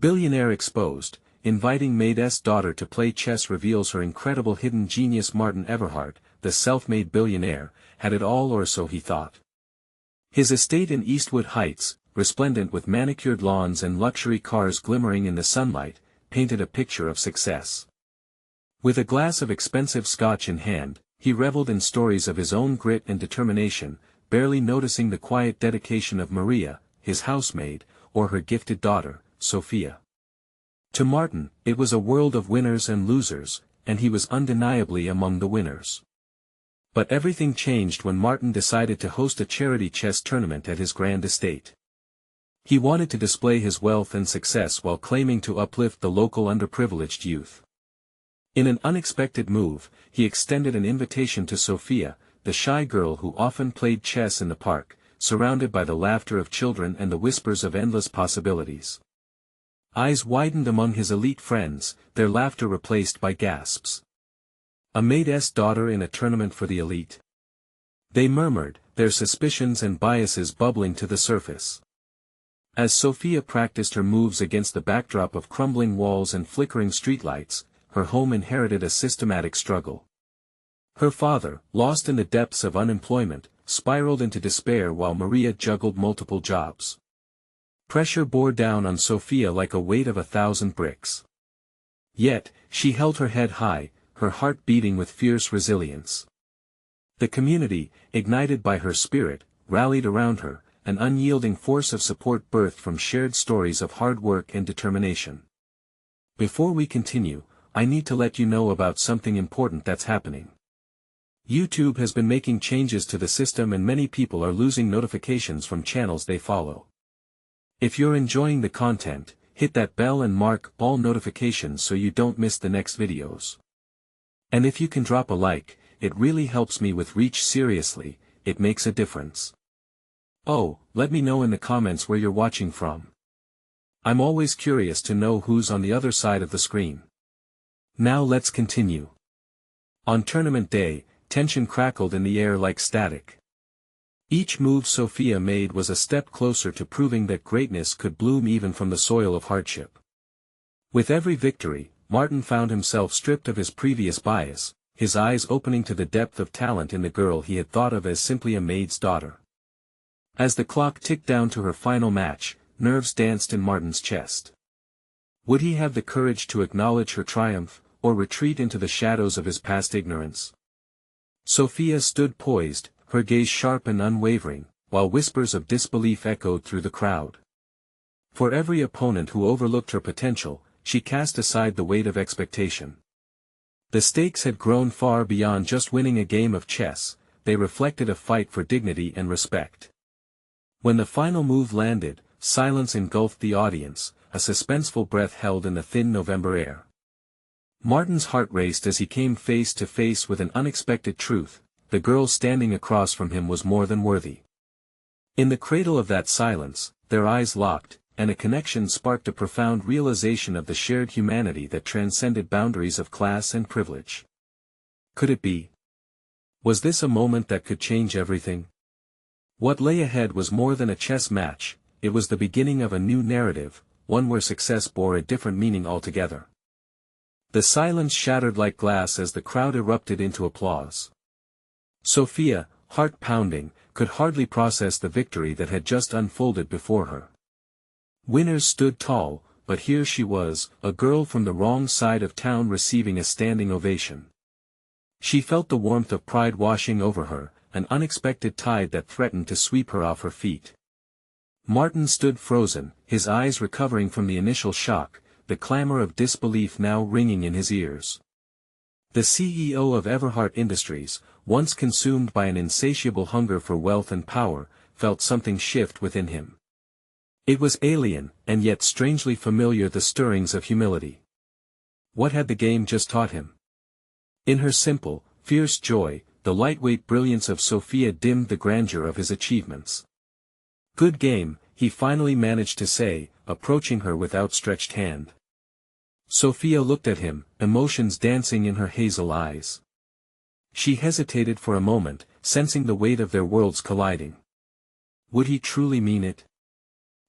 Billionaire exposed, inviting Maid's daughter to play chess reveals her incredible hidden genius. Martin Everhart, the self-made billionaire, had it all, or so he thought. His estate in Eastwood Heights, resplendent with manicured lawns and luxury cars glimmering in the sunlight, painted a picture of success. With a glass of expensive scotch in hand, he reveled in stories of his own grit and determination, barely noticing the quiet dedication of Maria, his housemaid, or her gifted daughter, Sofia. To Martin, it was a world of winners and losers, and he was undeniably among the winners. But everything changed when Martin decided to host a charity chess tournament at his grand estate. He wanted to display his wealth and success while claiming to uplift the local underprivileged youth. In an unexpected move, he extended an invitation to Sofia, the shy girl who often played chess in the park, surrounded by the laughter of children and the whispers of endless possibilities. Eyes widened among his elite friends, their laughter replaced by gasps. A Maid's daughter in a tournament for the elite? They murmured, their suspicions and biases bubbling to the surface. As Sofia practiced her moves against the backdrop of crumbling walls and flickering streetlights, her home inherited a systematic struggle. Her father, lost in the depths of unemployment, spiraled into despair while Maria juggled multiple jobs. Pressure bore down on Sofia like a weight of 1,000 bricks. Yet, she held her head high, her heart beating with fierce resilience. The community, ignited by her spirit, rallied around her, an unyielding force of support birthed from shared stories of hard work and determination. Before we continue, I need to let you know about something important that's happening. YouTube has been making changes to the system and many people are losing notifications from channels they follow. If you're enjoying the content, hit that bell and mark all notifications so you don't miss the next videos. And if you can drop a like, it really helps me with reach. Seriously, it makes a difference. Oh, let me know in the comments where you're watching from. I'm always curious to know who's on the other side of the screen. Now let's continue. On tournament day, tension crackled in the air like static. Each move Sofia made was a step closer to proving that greatness could bloom even from the soil of hardship. With every victory, Martin found himself stripped of his previous bias, his eyes opening to the depth of talent in the girl he had thought of as simply a maid's daughter. As the clock ticked down to her final match, nerves danced in Martin's chest. Would he have the courage to acknowledge her triumph, or retreat into the shadows of his past ignorance? Sofia stood poised, her gaze sharp and unwavering, while whispers of disbelief echoed through the crowd. For every opponent who overlooked her potential, she cast aside the weight of expectation. The stakes had grown far beyond just winning a game of chess, they reflected a fight for dignity and respect. When the final move landed, silence engulfed the audience, a suspenseful breath held in the thin November air. Martin's heart raced as he came face to face with an unexpected truth: the girl standing across from him was more than worthy. In the cradle of that silence, their eyes locked, and a connection sparked, a profound realization of the shared humanity that transcended boundaries of class and privilege. Could it be? Was this a moment that could change everything? What lay ahead was more than a chess match, it was the beginning of a new narrative, one where success bore a different meaning altogether. The silence shattered like glass as the crowd erupted into applause. Sofia, heart pounding, could hardly process the victory that had just unfolded before her. Winners stood tall, but here she was, a girl from the wrong side of town receiving a standing ovation. She felt the warmth of pride washing over her, an unexpected tide that threatened to sweep her off her feet. Martin stood frozen, his eyes recovering from the initial shock, the clamor of disbelief now ringing in his ears. The CEO of Everhart Industries, once consumed by an insatiable hunger for wealth and power, felt something shift within him. It was alien, and yet strangely familiar, the stirrings of humility. What had the game just taught him? In her simple, fierce joy, the lightweight brilliance of Sofia dimmed the grandeur of his achievements. "Good game," he finally managed to say, approaching her with outstretched hand. Sofia looked at him, emotions dancing in her hazel eyes. She hesitated for a moment, sensing the weight of their worlds colliding. Would he truly mean it?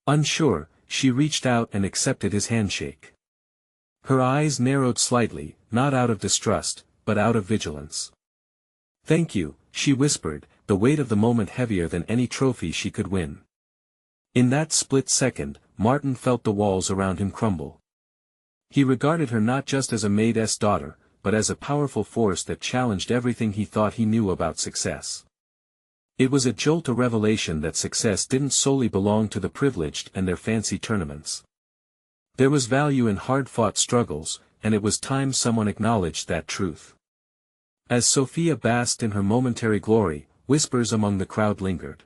Unsure, she reached out and accepted his handshake. Her eyes narrowed slightly, not out of distrust, but out of vigilance. "Thank you," she whispered, the weight of the moment heavier than any trophy she could win. In that split second, Martin felt the walls around him crumble. He regarded her not just as a Maid's daughter, but as a powerful force that challenged everything he thought he knew about success. It was a jolt, a revelation that success didn't solely belong to the privileged and their fancy tournaments. There was value in hard-fought struggles, and it was time someone acknowledged that truth. As Sofia basked in her momentary glory, whispers among the crowd lingered.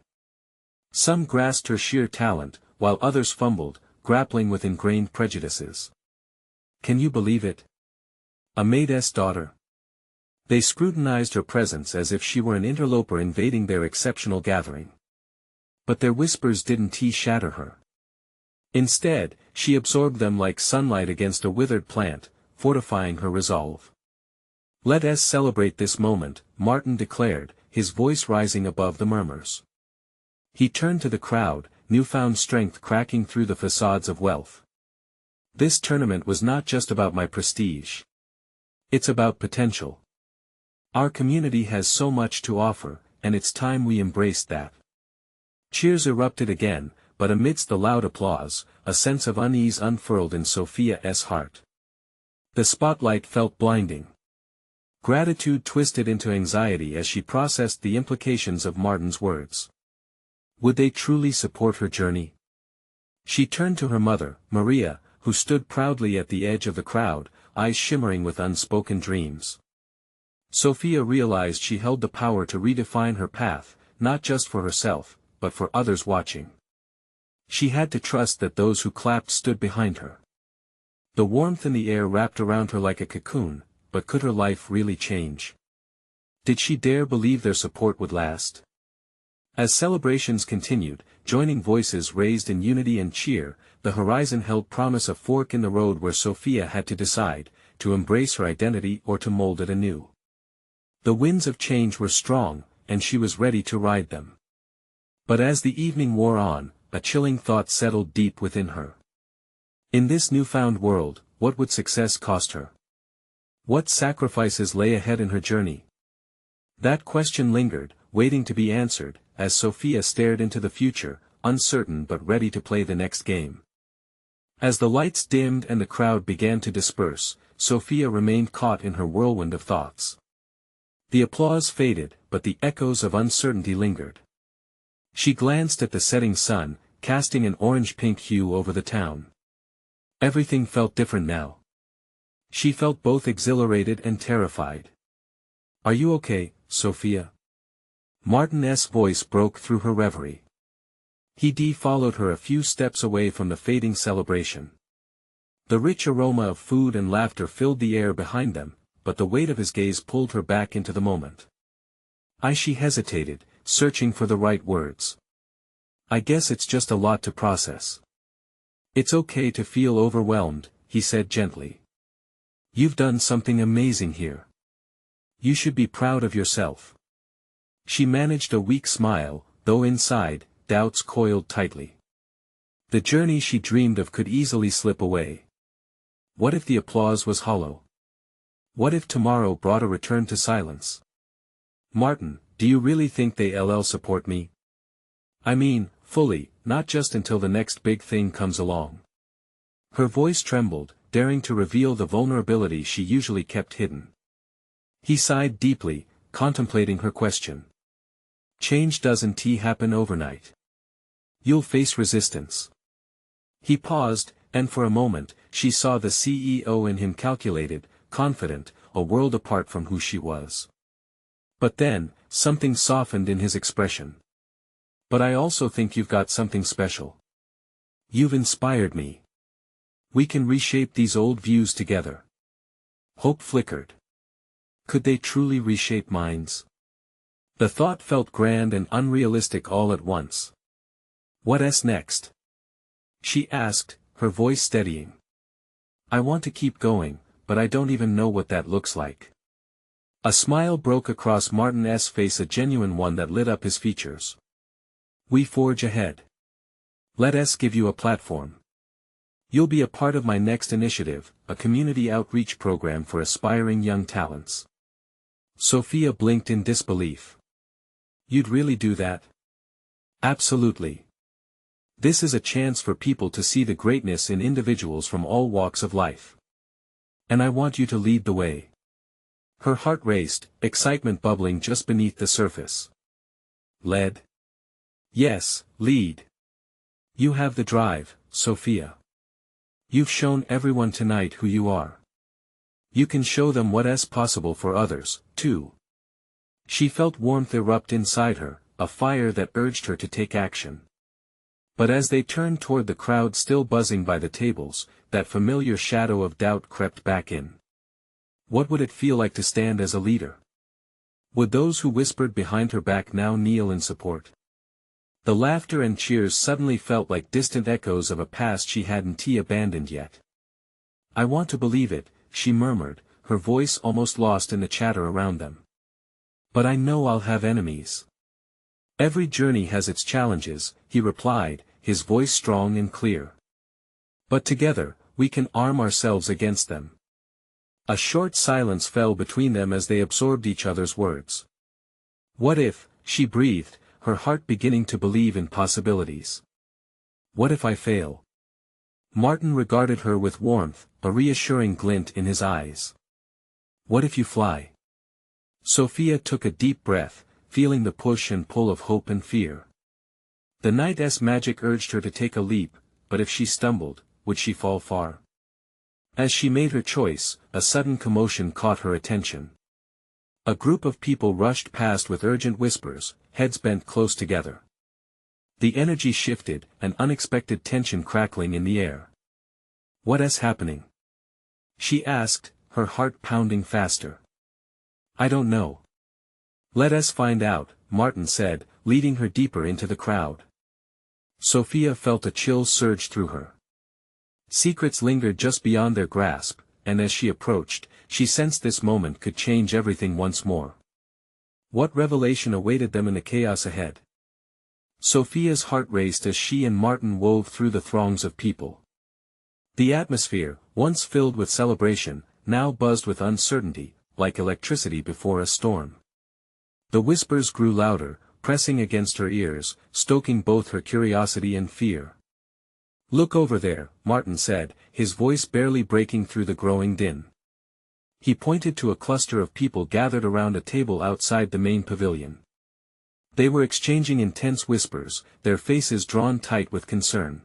Some grasped her sheer talent, while others fumbled, grappling with ingrained prejudices. "Can you believe it? A Maid's daughter." They scrutinized her presence as if she were an interloper invading their exceptional gathering. But their whispers didn't shatter her. Instead, she absorbed them like sunlight against a withered plant, fortifying her resolve. "Let us celebrate this moment," Martin declared, his voice rising above the murmurs. He turned to the crowd, newfound strength cracking through the facades of wealth. "This tournament was not just about my prestige. It's about potential. Our community has so much to offer, and it's time we embraced that." Cheers erupted again, but amidst the loud applause, a sense of unease unfurled in Sofia's heart. The spotlight felt blinding. Gratitude twisted into anxiety as she processed the implications of Martin's words. Would they truly support her journey? She turned to her mother, Maria, who stood proudly at the edge of the crowd, eyes shimmering with unspoken dreams. Sofia realized she held the power to redefine her path, not just for herself, but for others watching. She had to trust that those who clapped stood behind her. The warmth in the air wrapped around her like a cocoon, but could her life really change? Did she dare believe their support would last? As celebrations continued, joining voices raised in unity and cheer, the horizon held promise, a fork in the road where Sofia had to decide, to embrace her identity or to mold it anew. The winds of change were strong, and she was ready to ride them. But as the evening wore on, a chilling thought settled deep within her. In this newfound world, what would success cost her? What sacrifices lay ahead in her journey? That question lingered, waiting to be answered, as Sofia stared into the future, uncertain but ready to play the next game. As the lights dimmed and the crowd began to disperse, Sofia remained caught in her whirlwind of thoughts. The applause faded, but the echoes of uncertainty lingered. She glanced at the setting sun, casting an orange-pink hue over the town. Everything felt different now. She felt both exhilarated and terrified. "Are you okay, Sofia?" Martin's voice broke through her reverie. He followed her a few steps away from the fading celebration. The rich aroma of food and laughter filled the air behind them, but the weight of his gaze pulled her back into the moment. She hesitated, searching for the right words. "I guess it's just a lot to process." "It's okay to feel overwhelmed," he said gently. "You've done something amazing here. You should be proud of yourself." She managed a weak smile, though inside, doubts coiled tightly. The journey she dreamed of could easily slip away. What if the applause was hollow? What if tomorrow brought a return to silence? "Martin, do you really think they'll support me? I mean, fully, not just until the next big thing comes along." Her voice trembled, daring to reveal the vulnerability she usually kept hidden. He sighed deeply, contemplating her question. "Change doesn't happen overnight. You'll face resistance." He paused, and for a moment, she saw the CEO in him, calculated, confident, a world apart from who she was. But then, something softened in his expression. "But I also think you've got something special. You've inspired me. We can reshape these old views together." Hope flickered. Could they truly reshape minds? The thought felt grand and unrealistic all at once. "What's next?" she asked, her voice steadying. "I want to keep going, but I don't even know what that looks like." A smile broke across Martin's face, a genuine one that lit up his features. "We forge ahead. Let us give you a platform." You'll be a part of my next initiative, a community outreach program for aspiring young talents. Sofia blinked in disbelief. You'd really do that? Absolutely. This is a chance for people to see the greatness in individuals from all walks of life. And I want you to lead the way. Her heart raced, excitement bubbling just beneath the surface. Lead? Yes, lead. You have the drive, Sofia. You've shown everyone tonight who you are. You can show them what's possible for others, too. She felt warmth erupt inside her, a fire that urged her to take action. But as they turned toward the crowd still buzzing by the tables, that familiar shadow of doubt crept back in. What would it feel like to stand as a leader? Would those who whispered behind her back now kneel in support? The laughter and cheers suddenly felt like distant echoes of a past she hadn't abandoned yet. I want to believe it, she murmured, her voice almost lost in the chatter around them. But I know I'll have enemies. Every journey has its challenges, he replied, his voice strong and clear. But together, we can arm ourselves against them. A short silence fell between them as they absorbed each other's words. What if, she breathed, her heart beginning to believe in possibilities. What if I fail? Martin regarded her with warmth, a reassuring glint in his eyes. What if you fly? Sofia took a deep breath, feeling the push and pull of hope and fear. The night's magic urged her to take a leap, but if she stumbled, would she fall far? As she made her choice, a sudden commotion caught her attention. A group of people rushed past with urgent whispers, heads bent close together. The energy shifted, an unexpected tension crackling in the air. What's happening? She asked, her heart pounding faster. I don't know. Let us find out, Martin said, leading her deeper into the crowd. Sofia felt a chill surge through her. Secrets lingered just beyond their grasp, and as she approached, she sensed this moment could change everything once more. What revelation awaited them in the chaos ahead? Sofia's heart raced as she and Martin wove through the throngs of people. The atmosphere, once filled with celebration, now buzzed with uncertainty, like electricity before a storm. The whispers grew louder, pressing against her ears, stoking both her curiosity and fear. Look over there, Martin said, his voice barely breaking through the growing din. He pointed to a cluster of people gathered around a table outside the main pavilion. They were exchanging intense whispers, their faces drawn tight with concern.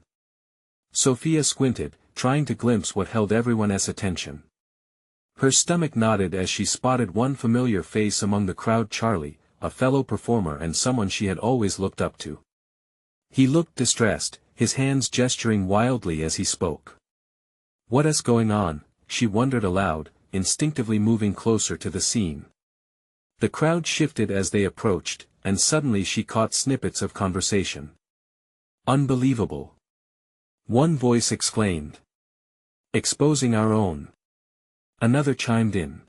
Sofia squinted, trying to glimpse what held everyone's attention. Her stomach nodded as she spotted one familiar face among the crowd, Charlie, a fellow performer and someone she had always looked up to. He looked distressed, his hands gesturing wildly as he spoke. What's going on? She wondered aloud, instinctively moving closer to the scene. The crowd shifted as they approached, and suddenly she caught snippets of conversation. Unbelievable! One voice exclaimed. Exposing our own. Another chimed in.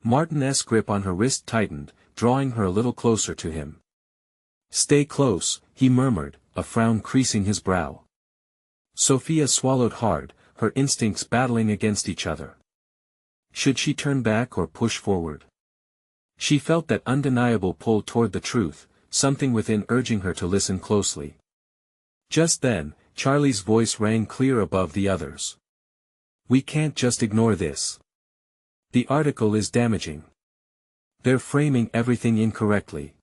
Martin's grip on her wrist tightened, drawing her a little closer to him. Stay close, he murmured, a frown creasing his brow. Sofia swallowed hard, her instincts battling against each other. Should she turn back or push forward? She felt that undeniable pull toward the truth, something within urging her to listen closely. Just then, Charlie's voice rang clear above the others. We can't just ignore this. The article is damaging. They're framing everything incorrectly.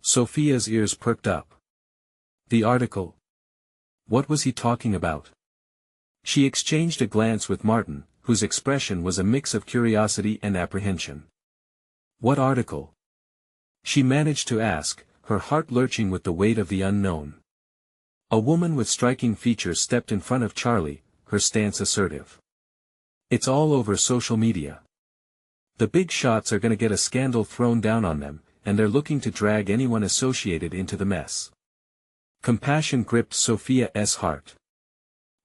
Sofia's ears perked up. The article? What was he talking about? She exchanged a glance with Martin, whose expression was a mix of curiosity and apprehension. What article? She managed to ask, her heart lurching with the weight of the unknown. A woman with striking features stepped in front of Charlie, her stance assertive. It's all over social media. The big shots are gonna get a scandal thrown down on them, and they're looking to drag anyone associated into the mess. Compassion gripped Sofia's heart.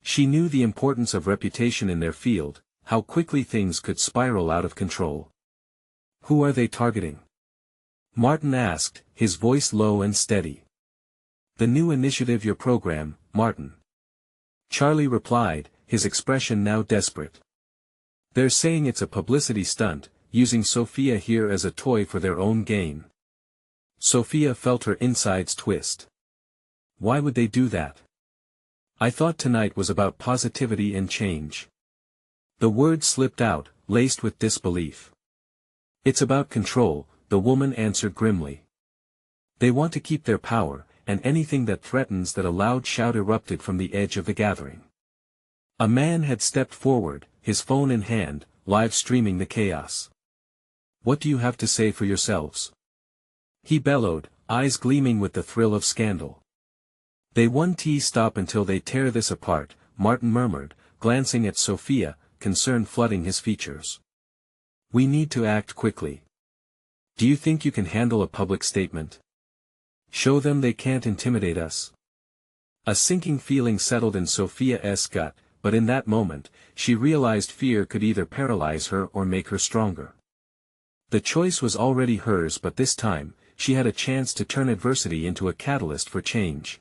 She knew the importance of reputation in their field, how quickly things could spiral out of control. Who are they targeting? Martin asked, his voice low and steady. The new initiative, your program, Martin. Charlie replied, his expression now desperate. They're saying it's a publicity stunt, using Sofia here as a toy for their own gain. Sofia felt her insides twist. Why would they do that? I thought tonight was about positivity and change. The word slipped out, laced with disbelief. It's about control, the woman answered grimly. They want to keep their power, and anything that threatens that. A loud shout erupted from the edge of the gathering. A man had stepped forward, his phone in hand, live streaming the chaos. What do you have to say for yourselves? He bellowed, eyes gleaming with the thrill of scandal. They won't stop until they tear this apart, Martin murmured, glancing at Sofia, concern flooding his features. We need to act quickly. Do you think you can handle a public statement? Show them they can't intimidate us. A sinking feeling settled in Sofia's gut, but in that moment, she realized fear could either paralyze her or make her stronger. The choice was already hers, but this time, she had a chance to turn adversity into a catalyst for change.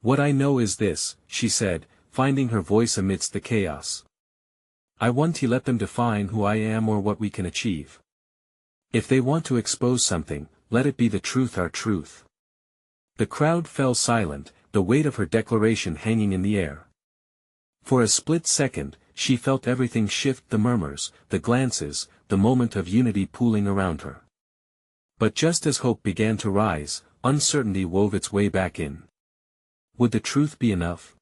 What I know is this, she said, finding her voice amidst the chaos. I want to let them define who I am or what we can achieve. If they want to expose something, let it be the truth, our truth. The crowd fell silent, the weight of her declaration hanging in the air. For a split second, she felt everything shift, the murmurs, the glances, the moment of unity pooling around her. But just as hope began to rise, uncertainty wove its way back in. Would the truth be enough?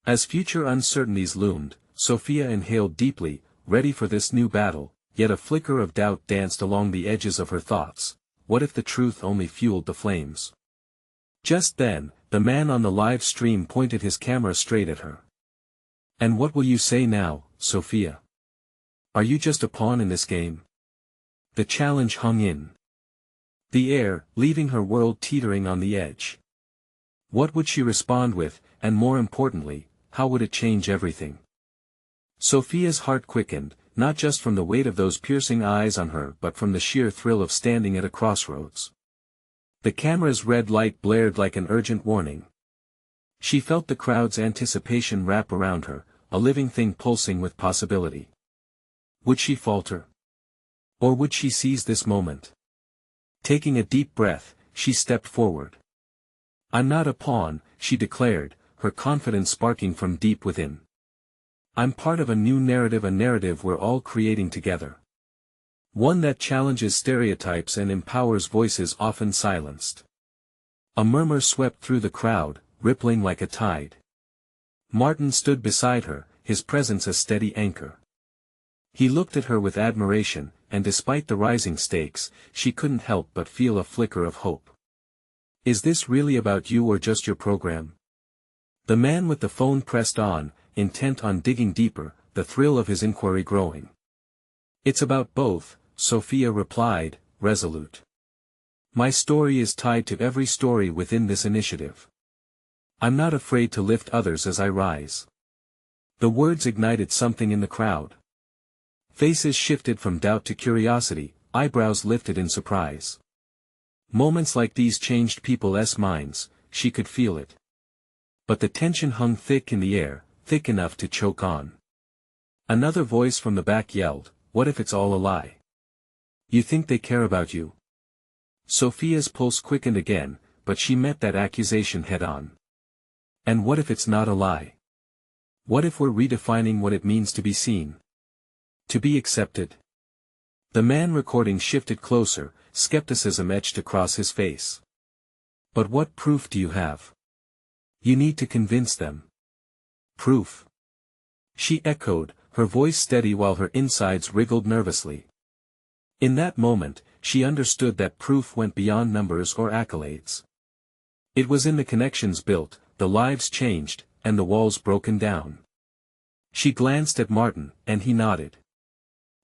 As future uncertainties loomed, Sofia inhaled deeply, ready for this new battle, yet a flicker of doubt danced along the edges of her thoughts. What if the truth only fueled the flames? Just then, the man on the live stream pointed his camera straight at her. And what will you say now, Sofia? Are you just a pawn in this game? The challenge hung in the air, leaving her world teetering on the edge. What would she respond with, and more importantly, how would it change everything? Sofia's heart quickened, not just from the weight of those piercing eyes on her but from the sheer thrill of standing at a crossroads. The camera's red light blared like an urgent warning. She felt the crowd's anticipation wrap around her, a living thing pulsing with possibility. Would she falter? Or would she seize this moment? Taking a deep breath, she stepped forward. I'm not a pawn, she declared, her confidence sparking from deep within. I'm part of a new narrative, a narrative we're all creating together. One that challenges stereotypes and empowers voices often silenced. A murmur swept through the crowd, rippling like a tide. Martin stood beside her, his presence a steady anchor. He looked at her with admiration, and despite the rising stakes, she couldn't help but feel a flicker of hope. Is this really about you or just your program? The man with the phone pressed on, intent on digging deeper, the thrill of his inquiry growing. It's about both, Sofia replied, resolute. My story is tied to every story within this initiative. I'm not afraid to lift others as I rise. The words ignited something in the crowd. Faces shifted from doubt to curiosity, eyebrows lifted in surprise. Moments like these changed people's minds, she could feel it. But the tension hung thick in the air, thick enough to choke on. Another voice from the back yelled, what if it's all a lie? You think they care about you? Sofia's pulse quickened again, but she met that accusation head-on. And what if it's not a lie? What if we're redefining what it means to be seen? To be accepted? The man recording shifted closer, skepticism etched across his face. But what proof do you have? You need to convince them. Proof? She echoed, her voice steady while her insides wriggled nervously. In that moment, she understood that proof went beyond numbers or accolades. It was in the connections built, the lives changed, and the walls broken down. She glanced at Martin, and he nodded.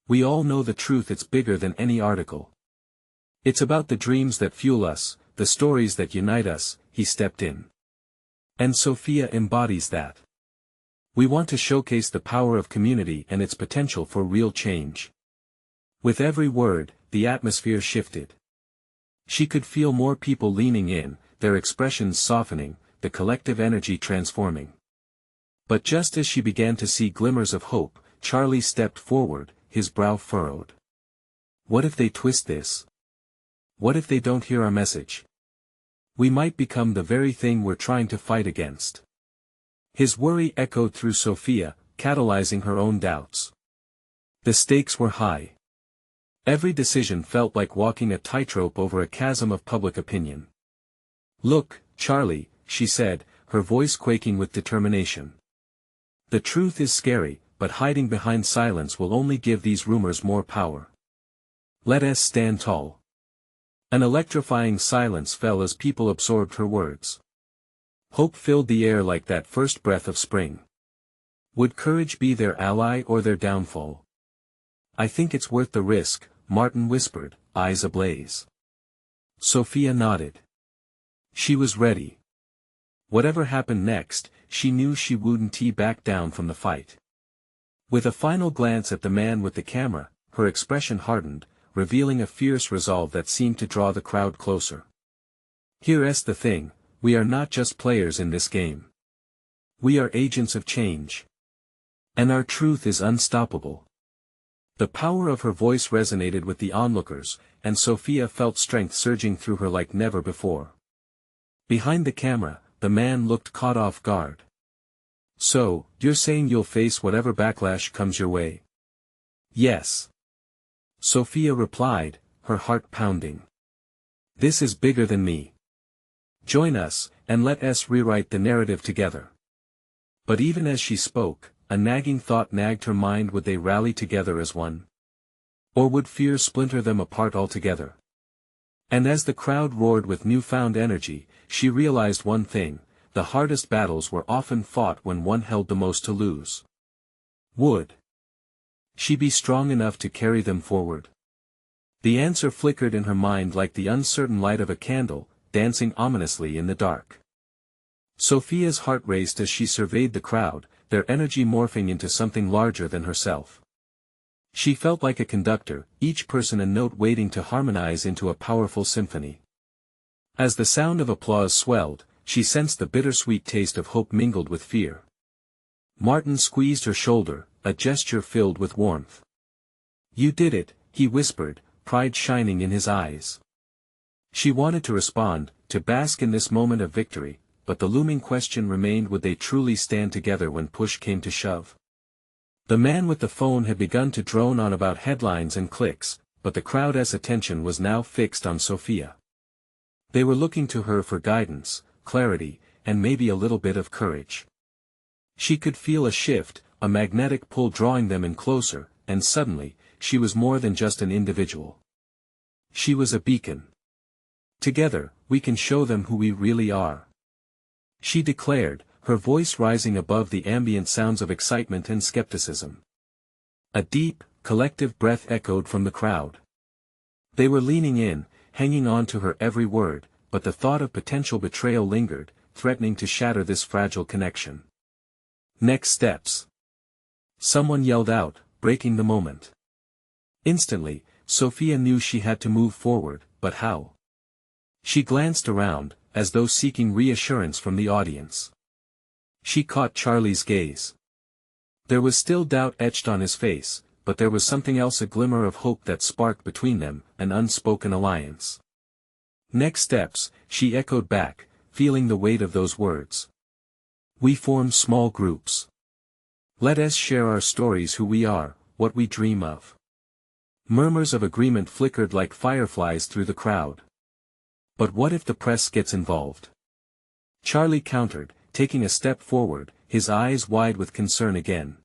We all know the truth, it's bigger than any article. It's about the dreams that fuel us, the stories that unite us, he stepped in. And Sofia embodies that. We want to showcase the power of community and its potential for real change. With every word, the atmosphere shifted. She could feel more people leaning in, their expressions softening, the collective energy transforming. But just as she began to see glimmers of hope, Charlie stepped forward, his brow furrowed. What if they twist this? What if they don't hear our message? We might become the very thing we're trying to fight against. His worry echoed through Sofia, catalyzing her own doubts. The stakes were high. Every decision felt like walking a tightrope over a chasm of public opinion. Look, Charlie, she said, her voice quaking with determination. The truth is scary, but hiding behind silence will only give these rumors more power. Let us stand tall. An electrifying silence fell as people absorbed her words. Hope filled the air like that first breath of spring. Would courage be their ally or their downfall? I think it's worth the risk, Martin whispered, eyes ablaze. Sofia nodded. She was ready. Whatever happened next, she knew she wouldn't back down from the fight. With a final glance at the man with the camera, her expression hardened, revealing a fierce resolve that seemed to draw the crowd closer. Here's the thing, we are not just players in this game. We are agents of change. And our truth is unstoppable. The power of her voice resonated with the onlookers, and Sofia felt strength surging through her like never before. Behind the camera, the man looked caught off guard. So, you're saying you'll face whatever backlash comes your way? Yes. Sofia replied, her heart pounding. This is bigger than me. Join us, and let us rewrite the narrative together. But even as she spoke, a nagging thought nagged her mind: would they rally together as one? Or would fear splinter them apart altogether? And as the crowd roared with newfound energy, she realized one thing: the hardest battles were often fought when one held the most to lose. Would she be strong enough to carry them forward? The answer flickered in her mind like the uncertain light of a candle, dancing ominously in the dark. Sofia's heart raced as she surveyed the crowd, their energy morphing into something larger than herself. She felt like a conductor, each person a note waiting to harmonize into a powerful symphony. As the sound of applause swelled, she sensed the bittersweet taste of hope mingled with fear. Martin squeezed her shoulder, a gesture filled with warmth. You did it, he whispered, pride shining in his eyes. She wanted to respond, to bask in this moment of victory, but the looming question remained: would they truly stand together when push came to shove? The man with the phone had begun to drone on about headlines and clicks, but the crowd's attention was now fixed on Sofia. They were looking to her for guidance, clarity, and maybe a little bit of courage. She could feel a shift, a magnetic pull drawing them in closer, and suddenly, she was more than just an individual. She was a beacon. Together, we can show them who we really are. She declared, her voice rising above the ambient sounds of excitement and skepticism. A deep, collective breath echoed from the crowd. They were leaning in, hanging on to her every word, but the thought of potential betrayal lingered, threatening to shatter this fragile connection. Next steps. Someone yelled out, breaking the moment. Instantly, Sofia knew she had to move forward, but how? She glanced around, as though seeking reassurance from the audience. She caught Charlie's gaze. There was still doubt etched on his face, but there was something else, a glimmer of hope that sparked between them, an unspoken alliance. Next steps, she echoed back, feeling the weight of those words. We form small groups. Let us share our stories, who we are, what we dream of. Murmurs of agreement flickered like fireflies through the crowd. But what if the press gets involved? Charlie countered, taking a step forward, his eyes wide with concern again.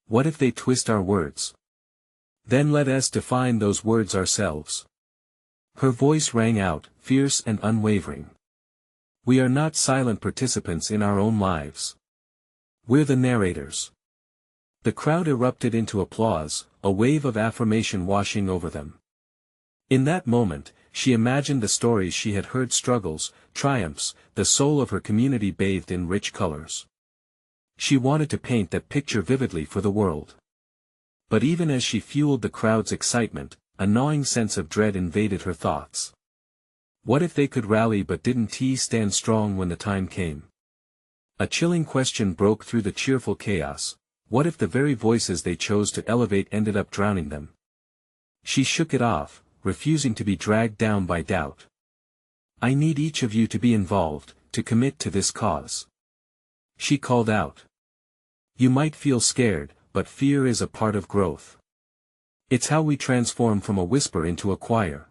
What if they twist our words? Then let us define those words ourselves. Her voice rang out, fierce and unwavering. We are not silent participants in our own lives. We're the narrators. The crowd erupted into applause, a wave of affirmation washing over them. In that moment, she imagined the stories she had heard: struggles, triumphs, the soul of her community bathed in rich colors. She wanted to paint that picture vividly for the world. But even as she fueled the crowd's excitement, a gnawing sense of dread invaded her thoughts. What if they could rally but didn't stand strong when the time came? A chilling question broke through the cheerful chaos. What if the very voices they chose to elevate ended up drowning them? She shook it off, refusing to be dragged down by doubt. I need each of you to be involved, to commit to this cause. She called out. You might feel scared, but fear is a part of growth. It's how we transform from a whisper into a choir.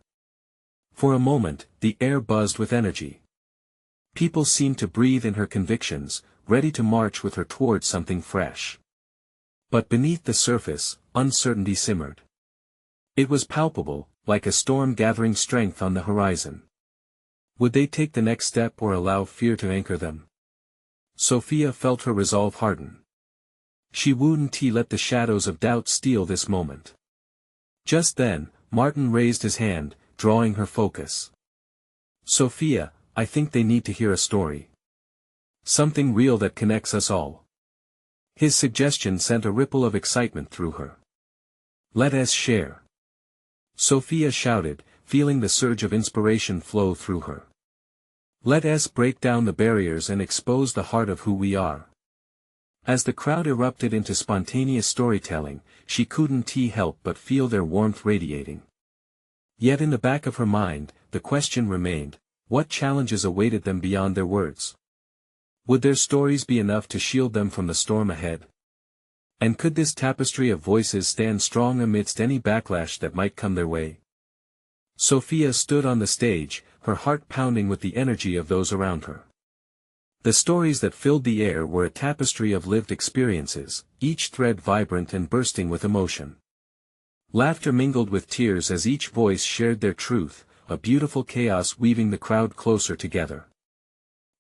For a moment, the air buzzed with energy. People seemed to breathe in her convictions, ready to march with her towards something fresh. But beneath the surface, uncertainty simmered. It was palpable, like a storm gathering strength on the horizon. Would they take the next step or allow fear to anchor them? Sofia felt her resolve harden. She wouldn't let the shadows of doubt steal this moment. Just then, Martin raised his hand, drawing her focus. Sofia, I think they need to hear a story. Something real that connects us all. His suggestion sent a ripple of excitement through her. Let us share. Sofia shouted, feeling the surge of inspiration flow through her. Let us break down the barriers and expose the heart of who we are. As the crowd erupted into spontaneous storytelling, she couldn't help but feel their warmth radiating. Yet in the back of her mind, the question remained, what challenges awaited them beyond their words? Would their stories be enough to shield them from the storm ahead? And could this tapestry of voices stand strong amidst any backlash that might come their way? Sofia stood on the stage, her heart pounding with the energy of those around her. The stories that filled the air were a tapestry of lived experiences, each thread vibrant and bursting with emotion. Laughter mingled with tears as each voice shared their truth, a beautiful chaos weaving the crowd closer together.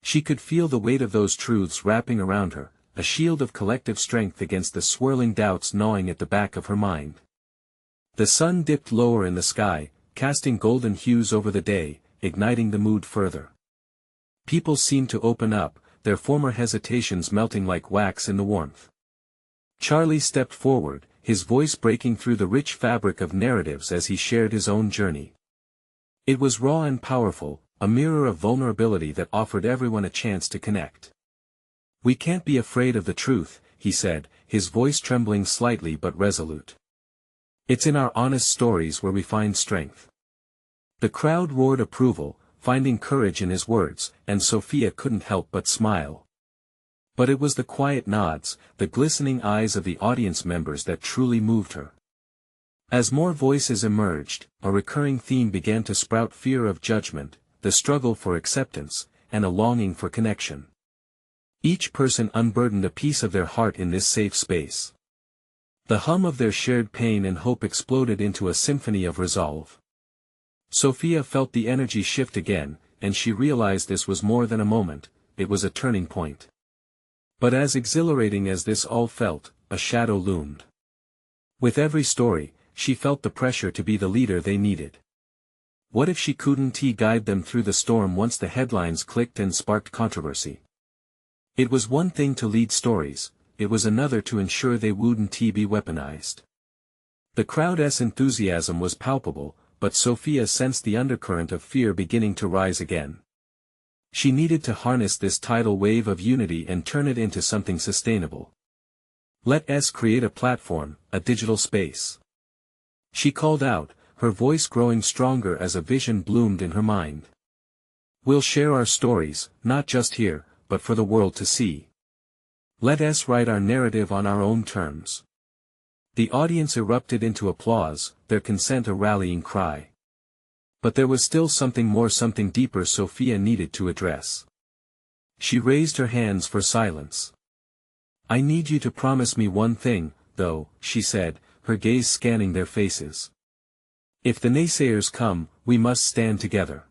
She could feel the weight of those truths wrapping around her, a shield of collective strength against the swirling doubts gnawing at the back of her mind. The sun dipped lower in the sky, casting golden hues over the day, igniting the mood further. People seemed to open up, their former hesitations melting like wax in the warmth. Charlie stepped forward, his voice breaking through the rich fabric of narratives as he shared his own journey. It was raw and powerful, a mirror of vulnerability that offered everyone a chance to connect. We can't be afraid of the truth, he said, his voice trembling slightly but resolute. It's in our honest stories where we find strength. The crowd roared approval, finding courage in his words, and Sofia couldn't help but smile. But it was the quiet nods, the glistening eyes of the audience members that truly moved her. As more voices emerged, a recurring theme began to sprout: fear of judgment, the struggle for acceptance, and a longing for connection. Each person unburdened a piece of their heart in this safe space. The hum of their shared pain and hope exploded into a symphony of resolve. Sofia felt the energy shift again, and she realized this was more than a moment, it was a turning point. But as exhilarating as this all felt, a shadow loomed. With every story, she felt the pressure to be the leader they needed. What if she couldn't guide them through the storm once the headlines clicked and sparked controversy? It was one thing to lead stories, it was another to ensure they wouldn't be weaponized. The crowd's enthusiasm was palpable, but Sofia sensed the undercurrent of fear beginning to rise again. She needed to harness this tidal wave of unity and turn it into something sustainable. Let us create a platform, a digital space. She called out, her voice growing stronger as a vision bloomed in her mind. We'll share our stories, not just here, but for the world to see. Let us write our narrative on our own terms. The audience erupted into applause, their consent a rallying cry. But there was still something more, something deeper Sofia needed to address. She raised her hands for silence. I need you to promise me one thing, though, she said, her gaze scanning their faces. If the naysayers come, we must stand together.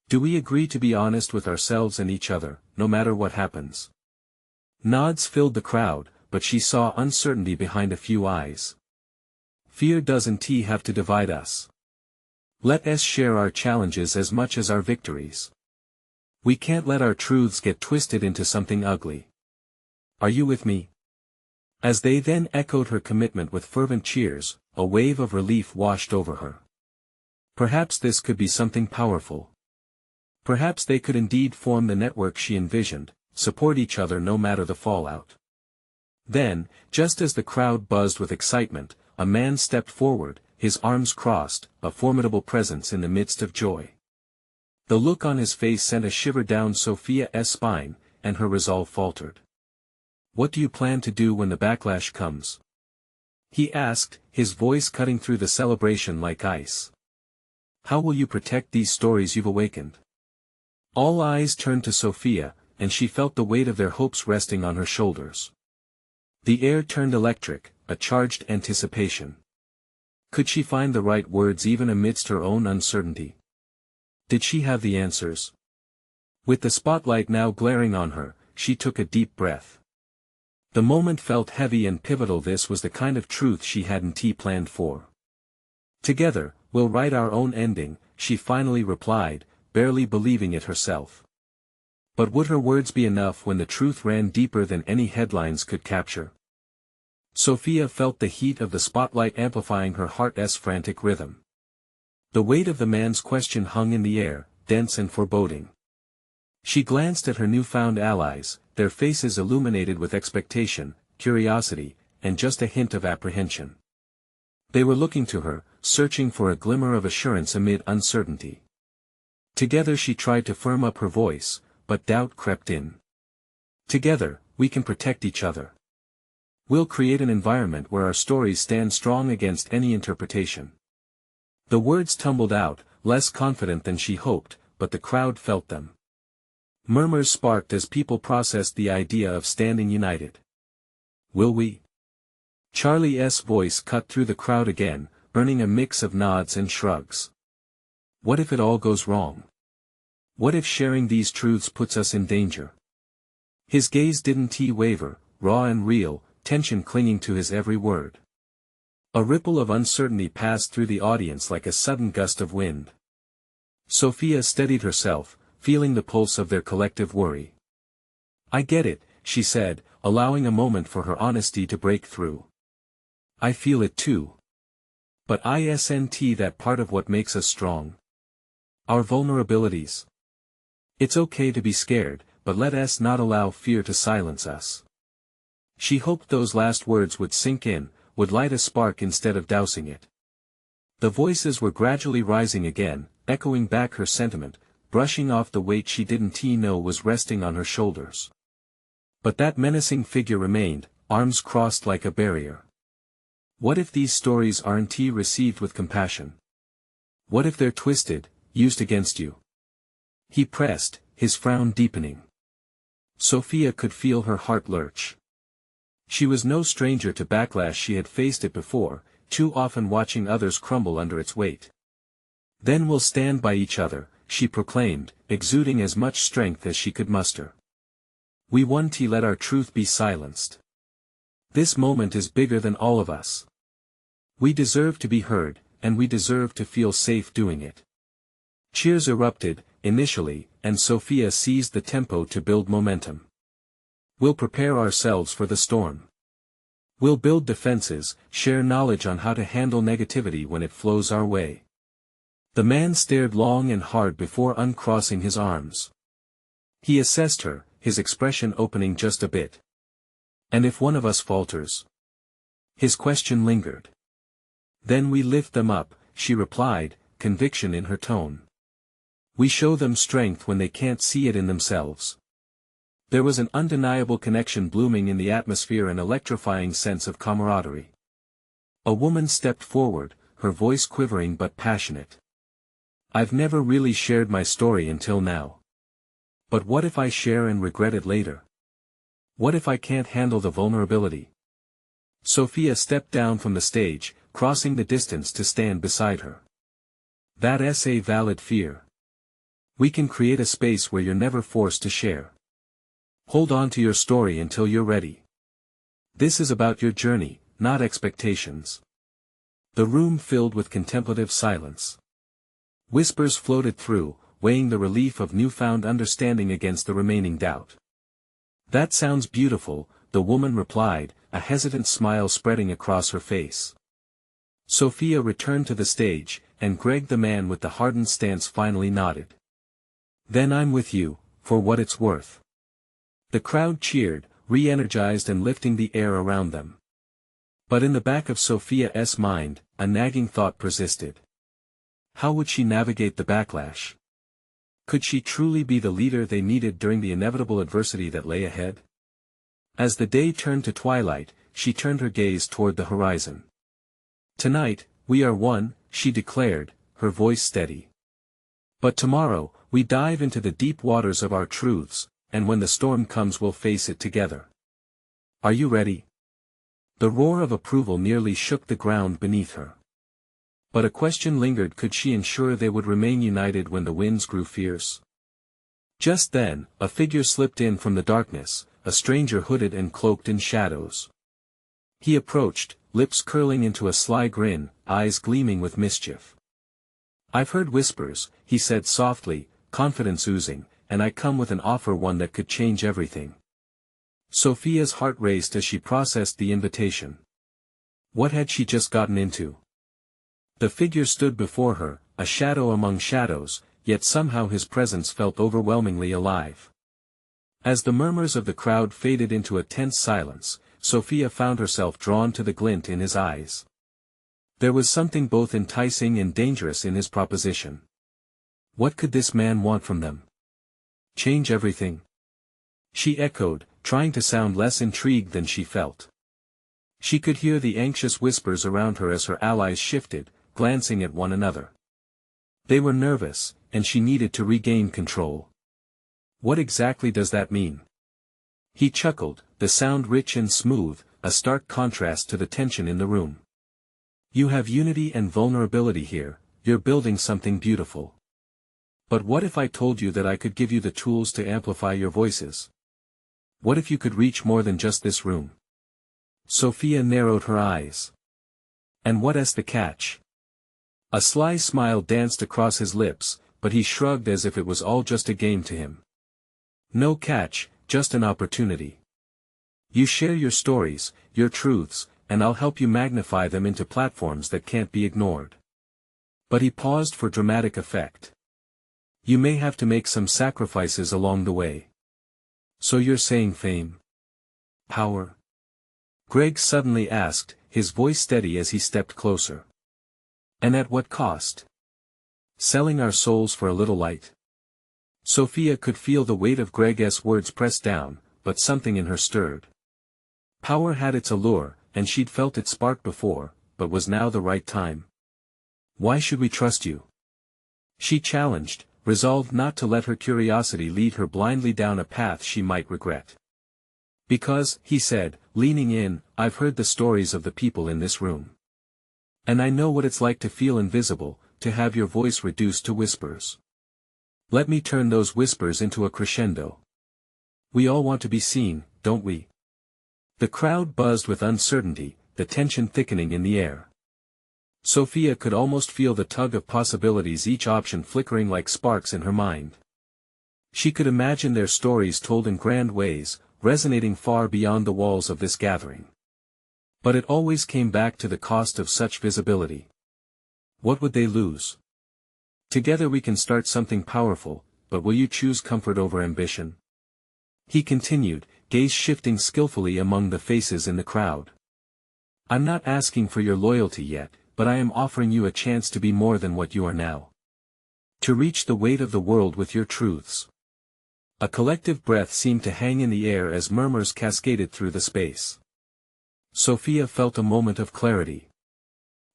Do we agree to be honest with ourselves and each other, no matter what happens? Nods filled the crowd, but she saw uncertainty behind a few eyes. Fear doesn't have to divide us. Let us share our challenges as much as our victories. We can't let our truths get twisted into something ugly. Are you with me? As they then echoed her commitment with fervent cheers, a wave of relief washed over her. Perhaps this could be something powerful. Perhaps they could indeed form the network she envisioned, support each other no matter the fallout. Then, just as the crowd buzzed with excitement, a man stepped forward, his arms crossed, a formidable presence in the midst of joy. The look on his face sent a shiver down Sofia's spine, and her resolve faltered. "What do you plan to do when the backlash comes?" he asked, his voice cutting through the celebration like ice. "How will you protect these stories you've awakened?" All eyes turned to Sofia, and she felt the weight of their hopes resting on her shoulders. The air turned electric, a charged anticipation. Could she find the right words even amidst her own uncertainty? Did she have the answers? With the spotlight now glaring on her, she took a deep breath. The moment felt heavy and pivotal. This was the kind of truth she hadn't planned for. "Together, we'll write our own ending," she finally replied, barely believing it herself. But would her words be enough when the truth ran deeper than any headlines could capture? Sofia felt the heat of the spotlight amplifying her heart's frantic rhythm. The weight of the man's question hung in the air, dense and foreboding. She glanced at her newfound allies, their faces illuminated with expectation, curiosity, and just a hint of apprehension. They were looking to her, searching for a glimmer of assurance amid uncertainty. Together she tried to firm up her voice, but doubt crept in. "Together, we can protect each other. We'll create an environment where our stories stand strong against any interpretation." The words tumbled out, less confident than she hoped, but the crowd felt them. Murmurs sparked as people processed the idea of standing united. "Will we?" Charlie's voice cut through the crowd again, earning a mix of nods and shrugs. "What if it all goes wrong? What if sharing these truths puts us in danger?" His gaze didn't waver, raw and real, tension clinging to his every word. A ripple of uncertainty passed through the audience like a sudden gust of wind. Sofia steadied herself, feeling the pulse of their collective worry. "I get it," she said, allowing a moment for her honesty to break through. "I feel it too. But isn't that part of what makes us strong? Our vulnerabilities. It's okay to be scared, but let us not allow fear to silence us." She hoped those last words would sink in, would light a spark instead of dousing it. The voices were gradually rising again, echoing back her sentiment, brushing off the weight she didn't know was resting on her shoulders. But that menacing figure remained, arms crossed like a barrier. What if these stories aren't received with compassion? What if they're twisted, used against you? He pressed, his frown deepening. Sofia could feel her heart lurch. She was no stranger to backlash. She had faced it before, too often watching others crumble under its weight. "Then we'll stand by each other," she proclaimed, exuding as much strength as she could muster. "We won't let our truth be silenced. This moment is bigger than all of us. We deserve to be heard, and we deserve to feel safe doing it." Cheers erupted, initially, and Sofia seized the tempo to build momentum. "We'll prepare ourselves for the storm. We'll build defenses, share knowledge on how to handle negativity when it flows our way." The man stared long and hard before uncrossing his arms. He assessed her, his expression opening just a bit. "And if one of us falters?" His question lingered. "Then we lift them up," she replied, conviction in her tone. "We show them strength when they can't see it in themselves." There was an undeniable connection blooming in the atmosphere, an electrifying sense of camaraderie. A woman stepped forward, her voice quivering but passionate. "I've never really shared my story until now. But what if I share and regret it later? What if I can't handle the vulnerability?" Sofia stepped down from the stage, crossing the distance to stand beside her. "That's a valid fear. We can create a space where you're never forced to share. Hold on to your story until you're ready. This is about your journey, not expectations." The room filled with contemplative silence. Whispers floated through, weighing the relief of newfound understanding against the remaining doubt. "That sounds beautiful," the woman replied, a hesitant smile spreading across her face. Sofia returned to the stage, and Greg, the man with the hardened stance, finally nodded. "Then I'm with you, for what it's worth." The crowd cheered, re-energized and lifting the air around them. But in the back of Sofia's mind, a nagging thought persisted. How would she navigate the backlash? Could she truly be the leader they needed during the inevitable adversity that lay ahead? As the day turned to twilight, she turned her gaze toward the horizon. Tonight, we are one, she declared, her voice steady. But tomorrow, we dive into the deep waters of our truths, and when the storm comes we'll face it together. Are you ready? The roar of approval nearly shook the ground beneath her. But a question lingered: could she ensure they would remain united when the winds grew fierce? Just then, a figure slipped in from the darkness, a stranger hooded and cloaked in shadows. He approached, lips curling into a sly grin, eyes gleaming with mischief. I've heard whispers, he said softly, confidence oozing, and I come with an offer, one that could change everything. Sofia's heart raced as she processed the invitation. What had she just gotten into? The figure stood before her, a shadow among shadows, yet somehow his presence felt overwhelmingly alive. As the murmurs of the crowd faded into a tense silence, Sofia found herself drawn to the glint in his eyes. There was something both enticing and dangerous in his proposition. What could this man want from them? Change everything? She echoed, trying to sound less intrigued than she felt. She could hear the anxious whispers around her as her allies shifted, glancing at one another. They were nervous, and she needed to regain control. What exactly does that mean? He chuckled, the sound rich and smooth, a stark contrast to the tension in the room. You have unity and vulnerability here, you're building something beautiful. But what if I told you that I could give you the tools to amplify your voices? What if you could reach more than just this room? Sofia narrowed her eyes. And what's the catch? A sly smile danced across his lips, but he shrugged as if it was all just a game to him. No catch, just an opportunity. You share your stories, your truths, and I'll help you magnify them into platforms that can't be ignored. But he paused for dramatic effect. You may have to make some sacrifices along the way. So you're saying fame? Power? Greg suddenly asked, his voice steady as he stepped closer. And at what cost? Selling our souls for a little light? Sofia could feel the weight of Greg's words press down, but something in her stirred. Power had its allure, and she'd felt it spark before, but was now the right time? Why should we trust you? She challenged, resolved not to let her curiosity lead her blindly down a path she might regret. Because, he said, leaning in, I've heard the stories of the people in this room. And I know what it's like to feel invisible, to have your voice reduced to whispers. Let me turn those whispers into a crescendo. We all want to be seen, don't we? The crowd buzzed with uncertainty, the tension thickening in the air. Sofia could almost feel the tug of possibilities, each option flickering like sparks in her mind. She could imagine their stories told in grand ways, resonating far beyond the walls of this gathering. But it always came back to the cost of such visibility. What would they lose? Together we can start something powerful, but will you choose comfort over ambition? He continued, gaze shifting skillfully among the faces in the crowd. I'm not asking for your loyalty yet, but I am offering you a chance to be more than what you are now. To reach the weight of the world with your truths. A collective breath seemed to hang in the air as murmurs cascaded through the space. Sofia felt a moment of clarity.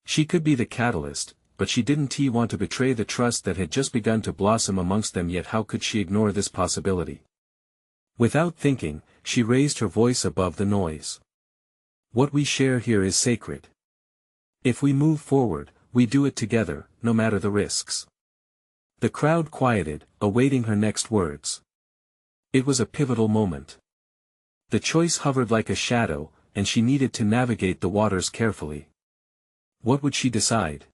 She could be the catalyst, but she didn't want to betray the trust that had just begun to blossom amongst them, yet how could she ignore this possibility? Without thinking, she raised her voice above the noise. What we share here is sacred. If we move forward, we do it together, no matter the risks. The crowd quieted, awaiting her next words. It was a pivotal moment. The choice hovered like a shadow, and she needed to navigate the waters carefully. What would she decide?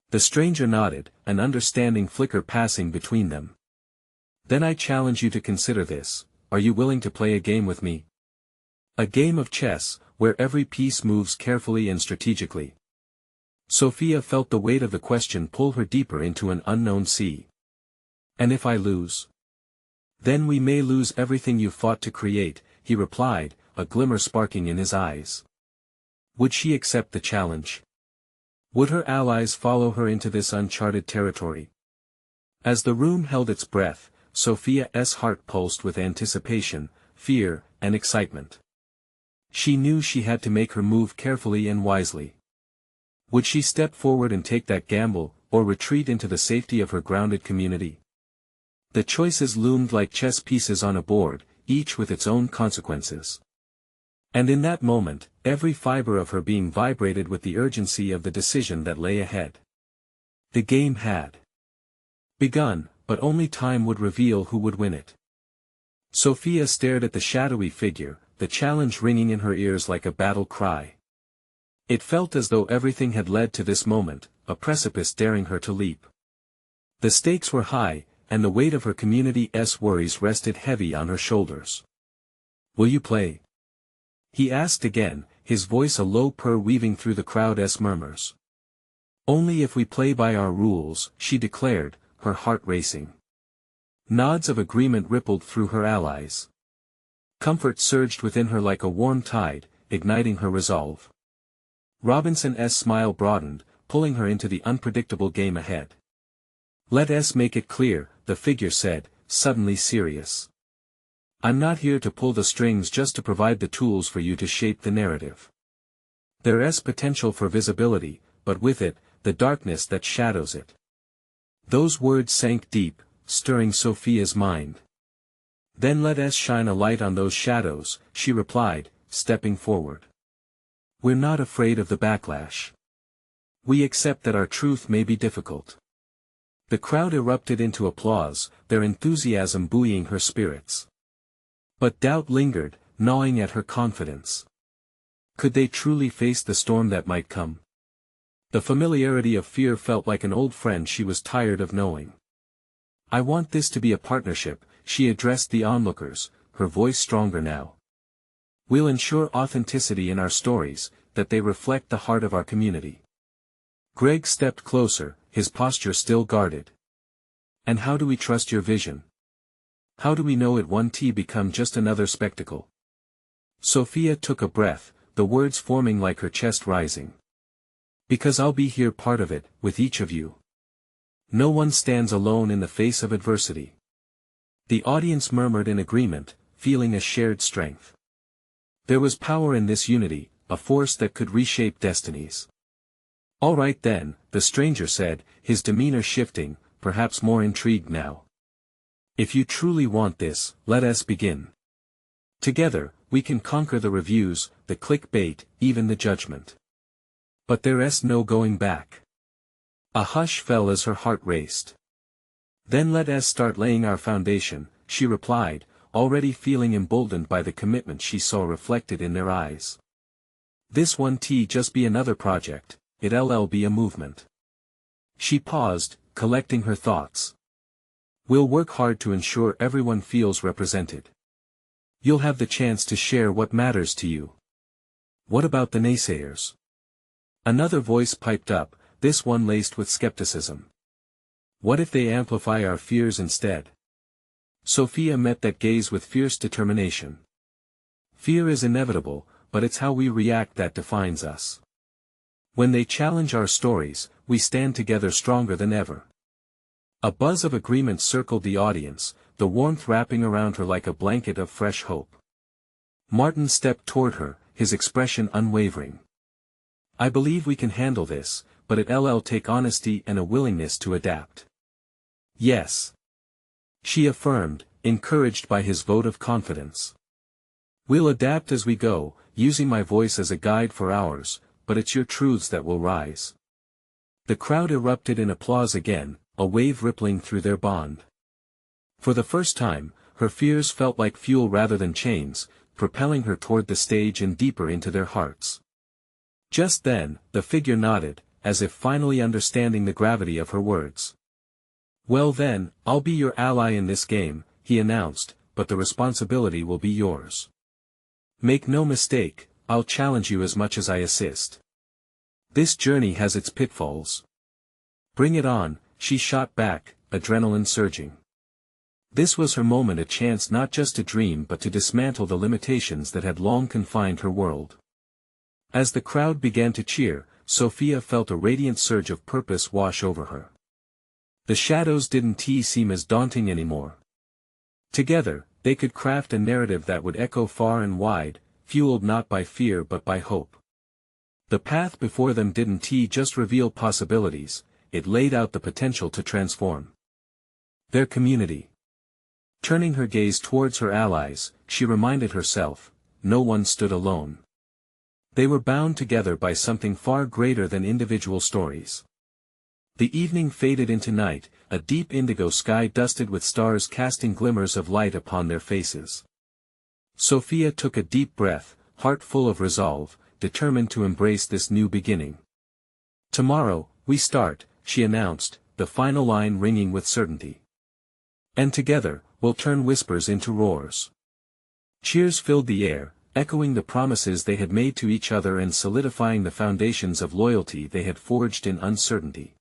The stranger nodded, an understanding flicker passing between them. Then I challenge you to consider this: are you willing to play a game with me? A game of chess, where every piece moves carefully and strategically. Sofia felt the weight of the question pull her deeper into an unknown sea. And if I lose? Then we may lose everything you fought to create, he replied, a glimmer sparking in his eyes. Would she accept the challenge? Would her allies follow her into this uncharted territory? As the room held its breath, Sofia's heart pulsed with anticipation, fear, and excitement. She knew she had to make her move carefully and wisely. Would she step forward and take that gamble, or retreat into the safety of her grounded community? The choices loomed like chess pieces on a board, each with its own consequences. And in that moment, every fiber of her being vibrated with the urgency of the decision that lay ahead. The game had begun, but only time would reveal who would win it. Sofia stared at the shadowy figure, the challenge ringing in her ears like a battle cry. It felt as though everything had led to this moment, a precipice daring her to leap. The stakes were high, and the weight of her community's worries rested heavy on her shoulders. Will you play? He asked again, his voice a low purr weaving through the crowd's murmurs. Only if we play by our rules, she declared, her heart racing. Nods of agreement rippled through her allies. Comfort surged within her like a warm tide, igniting her resolve. Robinson's smile broadened, pulling her into the unpredictable game ahead. Let us make it clear, the figure said, suddenly serious. I'm not here to pull the strings just to provide the tools for you to shape the narrative. There's potential for visibility, but with it, the darkness that shadows it. Those words sank deep, stirring Sofia's mind. Then let us shine a light on those shadows, she replied, stepping forward. We're not afraid of the backlash. We accept that our truth may be difficult. The crowd erupted into applause, their enthusiasm buoying her spirits. But doubt lingered, gnawing at her confidence. Could they truly face the storm that might come? The familiarity of fear felt like an old friend she was tired of knowing. I want this to be a partnership, she addressed the onlookers, her voice stronger now. We'll ensure authenticity in our stories, that they reflect the heart of our community. Greg stepped closer, his posture still guarded. And how do we trust your vision? How do we know it won't become just another spectacle? Sofia took a breath, the words forming like her chest rising. Because I'll be here part of it, with each of you. No one stands alone in the face of adversity. The audience murmured in agreement, feeling a shared strength. There was power in this unity, a force that could reshape destinies. All right then, the stranger said, his demeanor shifting, perhaps more intrigued now. If you truly want this, let us begin. Together, we can conquer the reviews, the clickbait, even the judgment. But there's no going back. A hush fell as her heart raced. Then let us start laying our foundation, she replied, already feeling emboldened by the commitment she saw reflected in their eyes. This won't just be another project, it'll be a movement. She paused, collecting her thoughts. We'll work hard to ensure everyone feels represented. You'll have the chance to share what matters to you. What about the naysayers? Another voice piped up, this one laced with skepticism. What if they amplify our fears instead? Sofia met that gaze with fierce determination. Fear is inevitable, but it's how we react that defines us. When they challenge our stories, we stand together stronger than ever. A buzz of agreement circled the audience, the warmth wrapping around her like a blanket of fresh hope. Martin stepped toward her, his expression unwavering. I believe we can handle this, but it'll take honesty and a willingness to adapt. Yes. She affirmed, encouraged by his vote of confidence. We'll adapt as we go, using my voice as a guide for ours, but it's your truths that will rise. The crowd erupted in applause again, a wave rippling through their bond. For the first time, her fears felt like fuel rather than chains, propelling her toward the stage and deeper into their hearts. Just then, the figure nodded, as if finally understanding the gravity of her words. Well then, I'll be your ally in this game, he announced, but the responsibility will be yours. Make no mistake, I'll challenge you as much as I assist. This journey has its pitfalls. Bring it on, she shot back, adrenaline surging. This was her moment, a chance not just to dream but to dismantle the limitations that had long confined her world. As the crowd began to cheer, Sofia felt a radiant surge of purpose wash over her. The shadows didn't seem as daunting anymore. Together, they could craft a narrative that would echo far and wide, fueled not by fear but by hope. The path before them didn't just reveal possibilities, it laid out the potential to transform their community. Turning her gaze towards her allies, she reminded herself, no one stood alone. They were bound together by something far greater than individual stories. The evening faded into night, a deep indigo sky dusted with stars casting glimmers of light upon their faces. Sofia took a deep breath, heart full of resolve, determined to embrace this new beginning. Tomorrow, we start, she announced, the final line ringing with certainty. And together, we'll turn whispers into roars. Cheers filled the air, echoing the promises they had made to each other and solidifying the foundations of loyalty they had forged in uncertainty.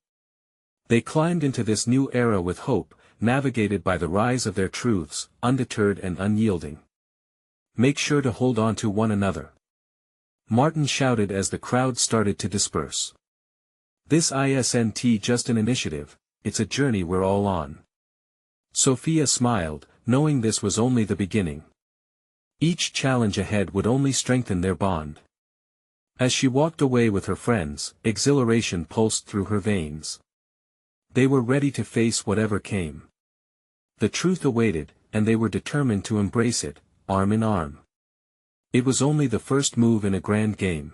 They climbed into this new era with hope, navigated by the rise of their truths, undeterred and unyielding. Make sure to hold on to one another, Martin shouted as the crowd started to disperse. This isn't just an initiative, it's a journey we're all on. Sofia smiled, knowing this was only the beginning. Each challenge ahead would only strengthen their bond. As she walked away with her friends, exhilaration pulsed through her veins. They were ready to face whatever came. The truth awaited, and they were determined to embrace it, arm in arm. It was only the first move in a grand game.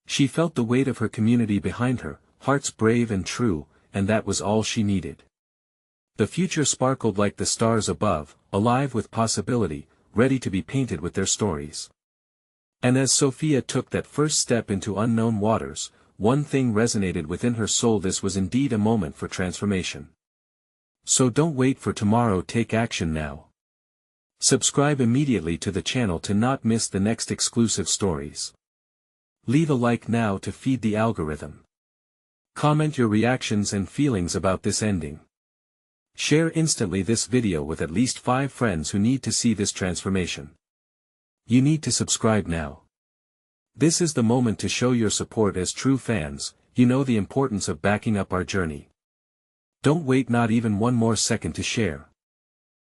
She felt the weight of her community behind her, hearts brave and true, and that was all she needed. The future sparkled like the stars above, alive with possibility, ready to be painted with their stories. And as Sofia took that first step into unknown waters, one thing resonated within her soul: this was indeed a moment for transformation. So don't wait for tomorrow, take action now. Subscribe immediately to the channel to not miss the next exclusive stories. Leave a like now to feed the algorithm. Comment your reactions and feelings about this ending. Share instantly this video with at least 5 friends who need to see this transformation. You need to subscribe now. This is the moment to show your support as true fans. You know the importance of backing up our journey. Don't wait not even one more second to share.